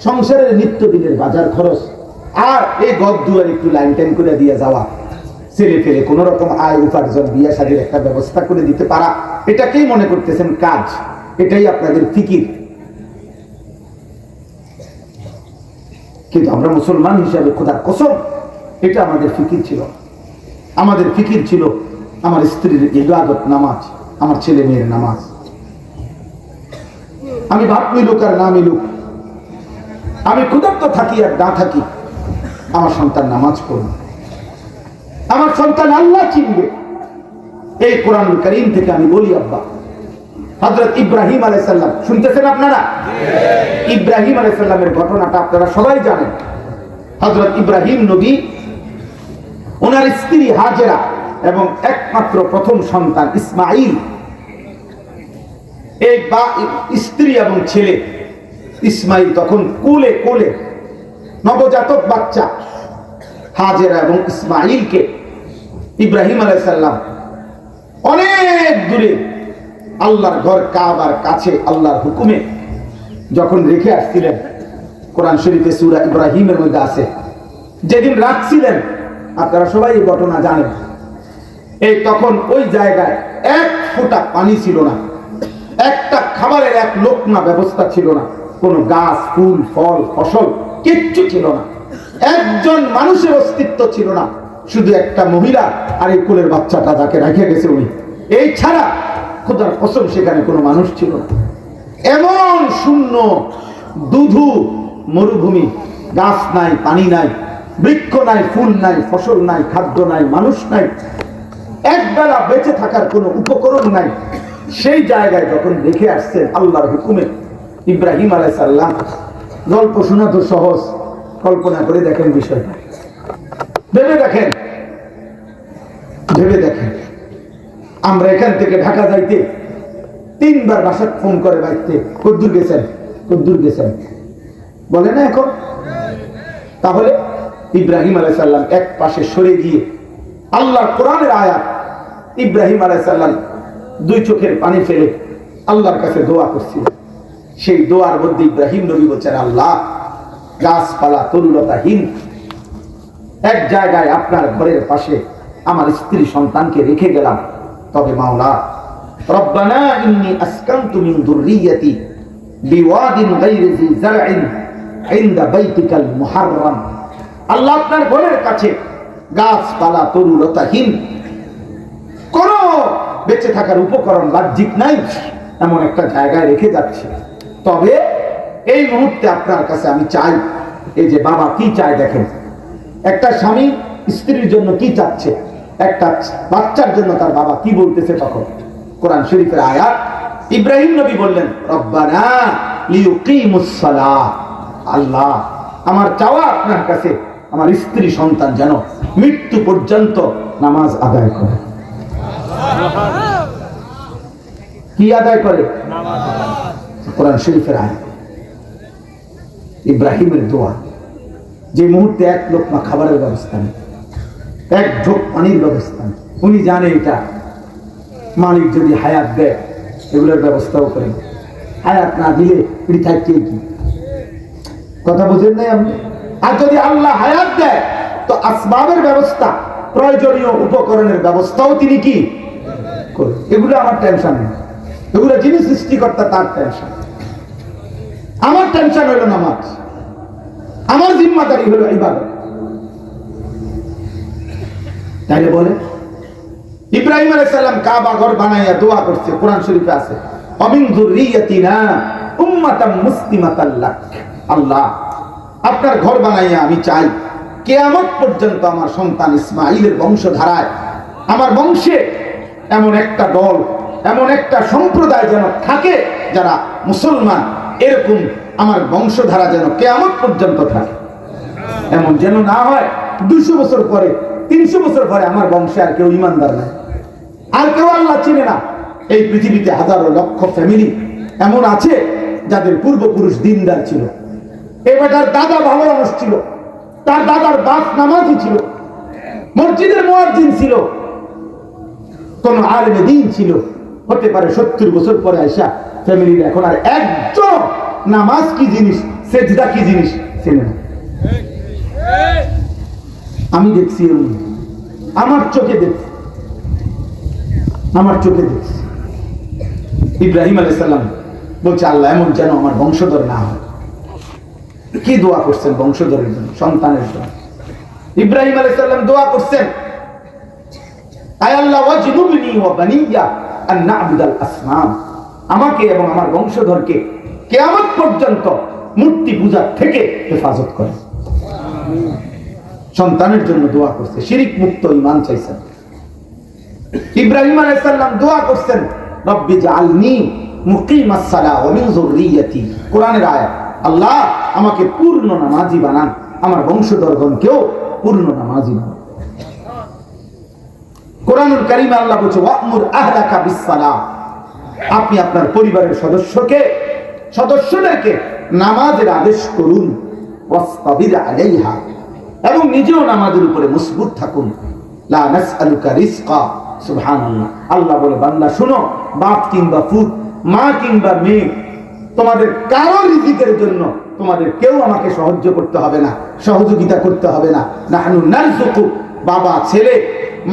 S1: সংসারের নিত্যদিনের বাজার খরচ, আর এই ঘর দুয়ার একটু লাইন টাইন করে দিয়ে যাওয়া, ছেলে ফেলে কোন রকম আয় উপার্জন, বিয়ে শাদীর একটা ব্যবস্থা করে দিতে পারা, এটাকেই মনে করতেছেন কাজ, এটাই আপনাদের ফিকির। কিন্তু আমরা মুসলমান হিসাবে খোদার কসম, এটা আমাদের ফিকির ছিল। আমাদের ফিকির ছিল আমার স্ত্রীর ইবাদত, নামাজ, আমার ছেলে মেয়ের নামাজ। আমি ভাত মিলুক আর না মিলুক, আমি ক্ষুধার্ত থাকি আর না থাকি, আমার সন্তান নামাজ পড়বে, আমার সন্তান আল্লাহ চিনবে। এই কোরআনুল কারীম থেকে আমি বলি আব্বা, হযরত ইব্রাহিম আলাইহিস সালাম, শুনতেছেন আপনারা? ইব্রাহিম আলাইহিস সালামের ঘটনাটা আপনারা সবাই জানেন। হযরত ইব্রাহিম নবী, ওনার স্ত্রী হাজেরা এবং একমাত্র প্রথম সন্তান ইসমাঈল, এই স্ত্রী এবং ছেলে ইসমাইল তখন কোলে কোলে নবজাতক বাচ্চা হাজেরা এবং ইসমাইলকে ইব্রাহিম আলাইহিস সালাম অনেক দূরে আল্লাহর ঘর কাবার কাছে আল্লাহর হুকুমে যখন রেখে আসছিলেন, কোরআন শরীফে সূরা ইব্রাহিমের মধ্যে আছে, যেদিন রাখছিলেন আপনারা সবাই এই ঘটনা জানেন, এই তখন ওই জায়গায় এক ফোঁটা পানি ছিল না, একটা খাবারের এক লোকমা ব্যবস্থা ছিল না, কোনো গাছ ফুল ফল ফসল কিচ্ছু ছিল না, একজন মানুষের অস্তিত্ব ছিল না, শুধু একটা মহিলা আর এই কোলের বাচ্চাটা যাকে রেখে গেছে উনি, এই ছাড়া খোদার কসম সেখানে কোনো মানুষ ছিল না। এমন শূন্য দুধু মরুভূমি, গাছ নাই, পানি নাই, বৃক্ষ নাই, ফুল নাই, ফসল নাই, খাদ্য নাই, মানুষ নাই, একবেলা বেঁচে থাকার কোনো উপকরণ নাই। সেই জায়গায় যখন দেখে আসছেন আল্লাহর হুকুমে ইব্রাহিম আলাইহিস সালাম, গল্প শোনা তো সহজ, কল্পনা করে দেখেন বিষয়টা, ভেবে দেখেন, ভেবে দেখেন। আমরা এখান থেকে ঢাকা যাইতে 3 বার বাসায় ফোন করে বাইতে, কদ্দুর গেছেন, কদ্দুর গেছেন বলে না এখন। তাহলে ইব্রাহিম আলাইহিস সালাম এক পাশে সরে গিয়ে আল্লাহর কোরআনের আয়াত, ইব্রাহিম আলাইহিস সালাম 2 চোখের পানি ফেলে আল্লাহর কাছে দোয়া করছিলেন। সেই দোয়ার মধ্যে ইব্রাহিম নবী বলছেন, আল্লাহ গাছপালা তরুলতাহীন এক জায়গায় আপনার ঘরের পাশে আমার স্ত্রী সন্তানকে রেখে গেলাম, তবে মাওলা রব্বানা ইন্নী আসকানতু মিন যুররিয়্যাতি বিওয়াদিন গায়রি যি যারইন ইনদা বাইতিকাল মুহাররাম, আল্লাহ আপনার ঘরের কাছে গাছপালা তরুলতাহীন কোনো বেঁচে থাকার উপকরণ বাহ্যিক নাই এমন একটা জায়গায় রেখে যাচ্ছে, তবে এই মুহূর্তে আপনার কাছে আমি চাই। এই যে বাবা কি চায় দেখেন, একটা স্বামী স্ত্রীর জন্য কি চাচ্ছে, একটা বাচ্চার জন্য তার বাবা কি বলতেছে, তখন কোরআন শরীফের আয়াত, ইব্রাহিম নবী বললেন রব্বানা লিয়ুকিমুস সালাহ, আল্লাহ আমার চাওয়া আপনার কাছে আমার স্ত্রী সন্তান যেন মৃত্যু পর্যন্ত নামাজ আদায় করে। কি আদায় করে? কোরআন শরীফের আয়াত, ইব্রাহিমের দোয়া। যে মুহূর্তে এক লোকমা খাবারের ব্যবস্থা নেই, এক ঢোক পানির ব্যবস্থা নেই, উনি জানে এটা মালিক যদি হায়াত দেয় এগুলোর ব্যবস্থাও করেন, হায়াত না দিলে এটি থাকছে কি, কথা বুঝেন নাই আপনি? আর যদি আল্লাহ হায়াত দেয় তো আসবাবের ব্যবস্থা, প্রয়োজনীয় উপকরণের ব্যবস্থাও তিনি কি করেন। এগুলো আমার টেনশন নেই, এগুলো যিনি সৃষ্টিকর্তা তার টেনশন। আমার টেনশন হইল নামাজ, আমার জিম্মাদারি হলো ইবাদত। তাইলে বলে ইব্রাহিম আলাইহিস সালাম কাবা ঘর বানাইয়া দোয়া করছে, কোরআন শরীফে আছে অমিন যুররিয়াতিনা উম্মাতাম মুসলিমাতাল লাক, আল্লাহ আপনার ঘর বানাইয়া আমি চাই কিয়ামত পর্যন্ত আমার সন্তান ইসমাঈলের বংশধারায়, আমার বংশে এমন একটা দল, এমন একটা সম্প্রদায় যেন থাকে যারা মুসলমান, এরকম আমার বংশধারা যেন কিয়ামত পর্যন্ত থাকে। এমন যেন না হয় 200 বছর পরে 300 বছর পরে আমার বংশে আর কেউ ইমানদার নাই, আর কেউ আল্লাহ চিনে না। এই পৃথিবীতে হাজারো লক্ষ ফ্যামিলি এমন আছে যাদের পূর্বপুরুষ দ্বীনদার ছিল, এই বেটার দাদা ভালো মানুষ ছিল, তার দাদার বাপ নামাজি ছিল, মসজিদের মুয়াজ্জিন ছিল, কোন আলেমে দ্বীন ছিল, হতে পারে 70 বছর পরে আইসা ফ্যামিলির এখন আর একজন নামাজ কি জিনিস, সেজদা কি জিনিস চেনে না। আমি দেখছি, আমার চোখে দেখছি, আমার চোখে দেখছি। ইব্রাহিম আলাইহিস সালাম বলছে আল্লাহ এমন যেন আমার বংশধর না হয়। কি দোয়া করছেন? বংশধরের জন্য, সন্তানের জন্য। ইব্রাহিম আলাইহিস সালাম দোয়া করছেন, আয় আল্লাহ ওয়াজনুবনি ওয়া বানিয়া আন না'বুদাল আসনাম, আমাকে এবং আমার বংশধরকে কিয়ামত পর্যন্ত মূর্তি পূজার থেকে হেফাজত করেন। সন্তানের জন্য দোয়া করছে, শিরিক মুক্ত ঈমান চাইছেন। ইব্রাহিম আলাইহিস সালাম দোয়া করছেন রব্বি জাআলনি মুকিমাস সালাহ ওয়া মিন যুররিয়্যাতি, কোরআনের আয়াত, আল্লাহ আমাকে পূর্ণ নামাজি বানান, আমার বংশধরগণকেও পূর্ণ নামাজি বানান। কোরআনুল কারীমে আল্লাহ বলছে ওয়া'মুর আহলাকা বিস সালাহ, আপনি আপনার পরিবারের সদস্যদেরকে নামাজের আদেশ করুন, ওয়াসতাবির আলাইহা, এবং নিজেও নামাজের উপরে মজবুত থাকুন। লা নাসআলুকা রিজকা, সুবহানাল্লাহ। আল্লাহ বলে, বান্দা শুনো, বাপ কিংবা ফুত, মা কিংবা মেয়ে, তোমাদের কারো রিজিকের জন্য তোমাদের কেউ আমাকে সাহায্য করতে হবে না, সহযোগিতা করতে হবে না। নাহনু নারযুকু, বাবা ছেলে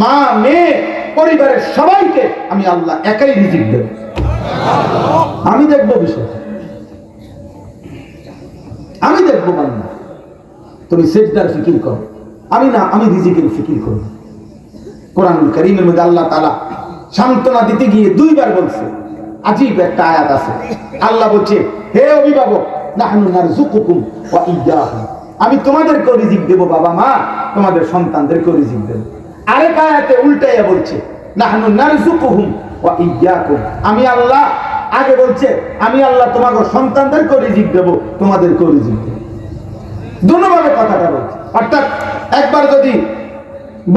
S1: মা মেয়ে পরিবারের সবাইকে আমি আল্লাহ একাই রিজিক দেব। আমি দেখবো বিষয়, আমি দেখবো। বান্দা তুমি সেজদার ফিকির করো, আমি রিজিকের ফিকির করব। কোরআনুল কারীমের মধ্যে আল্লাহ তাআলা সান্ত্বনা দিতে গিয়ে 2 বার বলছে। আজীব একটা আয়াত আছে। আল্লাহ বলছে, হে অভিভাবক, নাহনু নারযুকুকুম ওয়া ইয়্যাহুম, আমি তোমাদেরকে রিজিক দেব বাবা মা, তোমাদের সন্তানদেরকে রিজিক দেব। আরেক আয়াতে উল্টাইয়া বলছে, নাহনু নারযুকুহুম ওয়া ইয়্যাকুম, আমি আল্লাহ আগে বলছে আমি আল্লাহ তোমাদের সন্তানদেরকে রিজিক দেব, তোমাদেরকে রিজিক দেব। দুনোভাবে কথাটা বলছে। অর্থাৎ একবার যদি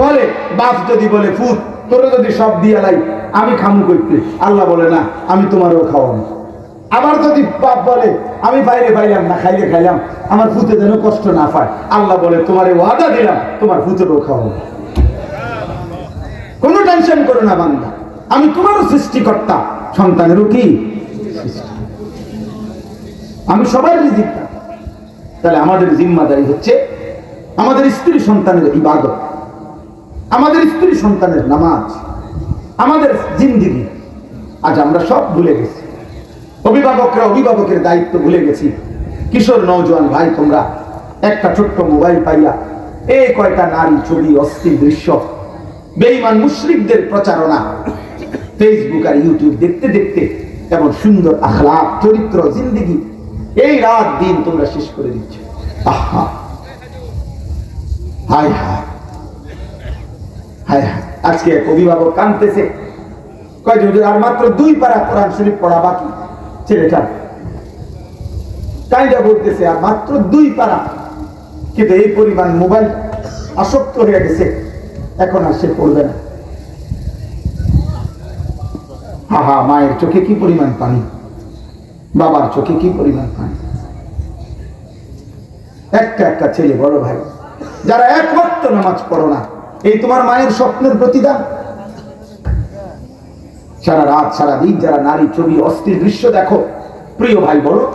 S1: বলে বাপ, যদি বলে ফুত, তোরে যদি সব দিয়ে লাই আমি খামু করতে, আল্লাহ বলে না, আমি তোমারও খাওয়াবো। আবার যদি বাপ বলে আমি বাইরে পাইলাম না, খাইলে খাইলাম, আমার ফুতে যেন কষ্ট না পায়, আল্লাহ বলে তোমারে ওয়াদা দিলাম তোমার ফুতেরও খাওয়াবো। কোনো টেনশন করো না বান্দা, আমি তোমারও সৃষ্টিকর্তা, সন্তানেরও কি আমি সবার রিজিক। তাহলে আমাদের জিম্মাদারি হচ্ছে আমাদের স্ত্রী সন্তানের ইবাদত, আমাদের স্ত্রী সন্তানের নামাজ, আমাদের জিন্দেগি। আজ আমরা সব ভুলে গেছি, অভিভাবকরা অভিভাবকের দায়িত্ব ভুলে গেছি। কিশোর নওজোয়ান ভাই, তোমরা একটা ছোট্ট মোবাইল পাইয়া এই কয়টা নারী ছবি, অশ্লীল দৃশ্য, বেঈমান মুশরিকদের প্রচারণা, ফেসবুক আর ইউটিউব দেখতে দেখতে এমন সুন্দর আখলাক, চরিত্র, জিন্দেগি এই রাত দিন তোমরা শেষ করে দিচ্ছ। আহা, হায় হায় হায় হায়। আজকে এক অভিভাবক কাঁদতেছে, কয়জন আর মাত্র 2 পারা কোরআন শরীফ পড়া বাকি ছেলেটা, কাইদা বলতেছে আর মাত্র 2 পারা, কিন্তু এই পরিমাণ মোবাইল আসক্ত হয়ে গেছে, এখন আর সে পড়বে না। হা হা, মায়ের চোখে কি পরিমাণ পানি, বাবার চোখে কি পরিমাণ পানি। একটা ছেলে, বড় ভাই, যারা এক ওয়াক্ত নামাজ পড়ো না, এই তোমার মায়ের স্বপ্নের প্রতিদান। সারা রাত সারা দিন যারা নারী ছবি, অস্থির দৃশ্য দেখো, প্রিয় ভাই বলো,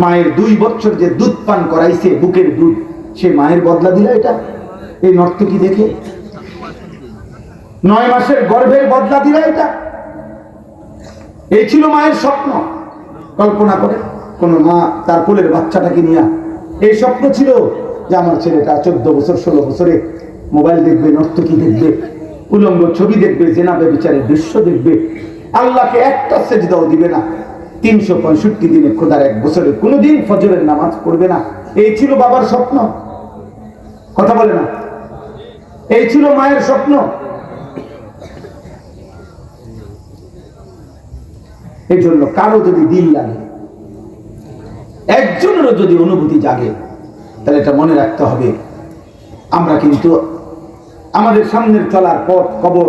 S1: মায়ের 2 বছর যে দুধ পান করাইছে, বুকের দুধ, সে মায়ের বদলা দিল এটা এই নর্তকী দেখে? 9 মাসের গর্ভের বদলা দিল এটা? এই ছিল মায়ের স্বপ্ন। কল্পনা করে কোন মা তার কোলের বাচ্চাটাকে নিয়ে এই স্বপ্ন ছিল যে আমার ছেলেটা 14 বছর 16 বছরে মোবাইল দেখবে, নর্তকী দেখবে, উলঙ্গ ছবি দেখবে, জেনা ব্যভিচারের দৃশ্য দেখবে, আল্লাহকে একটা সেজদাও দিবে না, 365 দিনে খোদার 1 বছরে কোনোদিন ফজরের নামাজ পড়বে না। এই ছিল বাবার স্বপ্ন, কথা বলে না? এই ছিল মায়ের স্বপ্ন। এই জন্য কারো যদি দিল লাগে, একজনেরও যদি অনুভূতি জাগে, তাহলে এটা মনে রাখতে হবে, আমরা কিন্তু আমাদের সামনের চলার পথ, কবর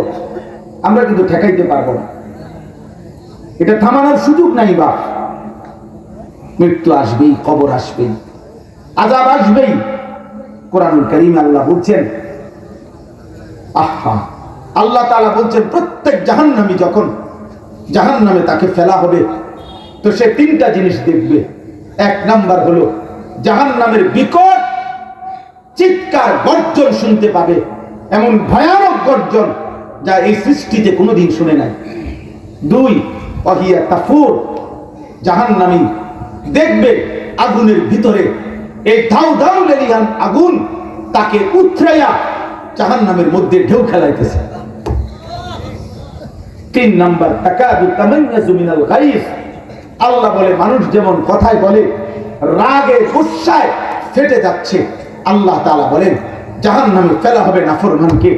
S1: আমরা কিন্তু ঠেকাইতে পারবো না, এটা থামানোর সুযোগ নাই। বা মৃত্যু আসবেই, কবর আসবেই, আযাব আসবেই। কোরআনুল কারীম আল্লাহ বলছেন, আহা, আল্লাহ তাআলা বলছেন প্রত্যেক জাহান্নামী যখন জাহান্নামে তাকে ফেলা হবে, তো সে 3টা জিনিস দেখবে। 1 নাম্বার হলো জাহান্নামের বিকট চিৎকার, গর্জন শুনতে পাবে, এমন ভয়ানক গর্জন যা এই সৃষ্টিতে কোনোদিন শুনে নাই। 2, ওয়াহিয়া তাফুর, জাহান্নামী দেখবে আগুনের ভিতরে এই ধাউ ধাউ লেলিহান আগুন তাকে উথরাইয়া জাহান্নামের মধ্যে ঢেউ খেলাইতেছে। 3 নাম্বার, তাকাদু তামাইয়াজু মিনাল গায়জ, আল্লাহ বলে মানুষ যেমন কথায় বলে রাগে গুসায় ফেটে যাচ্ছে, আল্লাহ তাআলা বলেন জাহান্নামে ফেলা হবে নাফরমানকে।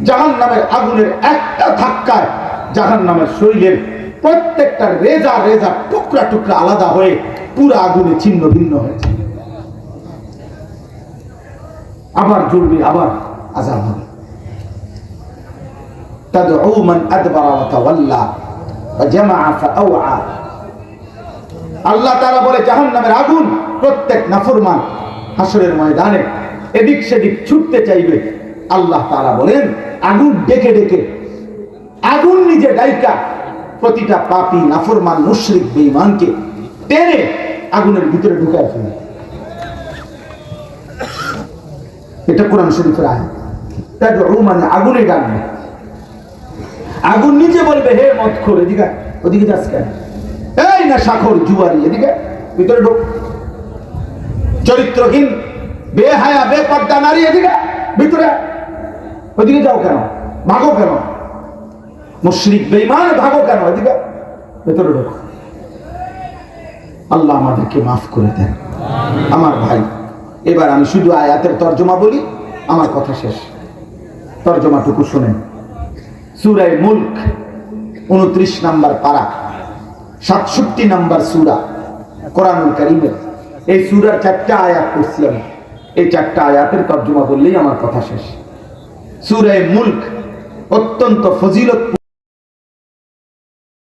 S1: জাহান্নামের আগুনের একটা ধাক্কায় জাহান্নামের শরীরের প্রত্যেকটা রেজা রেজা টুকরা টুকরা আলাদা হয়ে পুরো আগুনে ছিন্ন ভিন্ন হয়েছে। আবার জ্বলবে, আবার আযাব হবে। তাদউ মান আদবারা ওয়া তাওয়াল্লা, জামাআ ফাআওআ। আল্লাহ তাআলা বলে জাহান্নামের আগুন প্রত্যেক নাফরমান হাসরের ময়দানে এদিক সেদিক ছুটতে চাইবে। আল্লাহ তাআলা বলেন আগুন ডেকে ডেকে, আগুন নিজে ডাইকা প্রতিটা পাপী নাফরমান মুশরিক বেঈমানকে টেনে আগুনের ভিতরে ঢুকায় ফেলে। এটা কোরআন শরীফের আয়াত। তাদউ মানে আগুনে ডাকবে, আগুন নিজে বলবে হে মদখোর এদিকে ওদিকে যাস কেন, এই না সাখর জুয়ারি এদিকে ভিতরে ঢোক, চরিত্রহীন বেহায়া বেপর্দা নারী এদিকে ভিতরে, ওদিকে যাও কেন, ভাগো কেন, মুশরিক বেঈমান ভাগো কেন, এদিকে ভিতরে ঢোক। আল্লাহ আমাদেরকে মাফ করে দেন। আমার ভাই, এবার আমি শুধু আয়াতের তর্জমা বলি, আমার কথা শেষ। তর্জমাটুকু শুনেন। সূরা মুলক 29 নম্বর পারা, 67 নম্বর সূরা কোরআনুল কারীমের। এই সূরার 4টা আয়াত পড়ছি আমি, এই 4টা আয়াতের তর্জমা বললেই আমার কথা শেষ। সূরা মুলক অত্যন্ত ফজিলত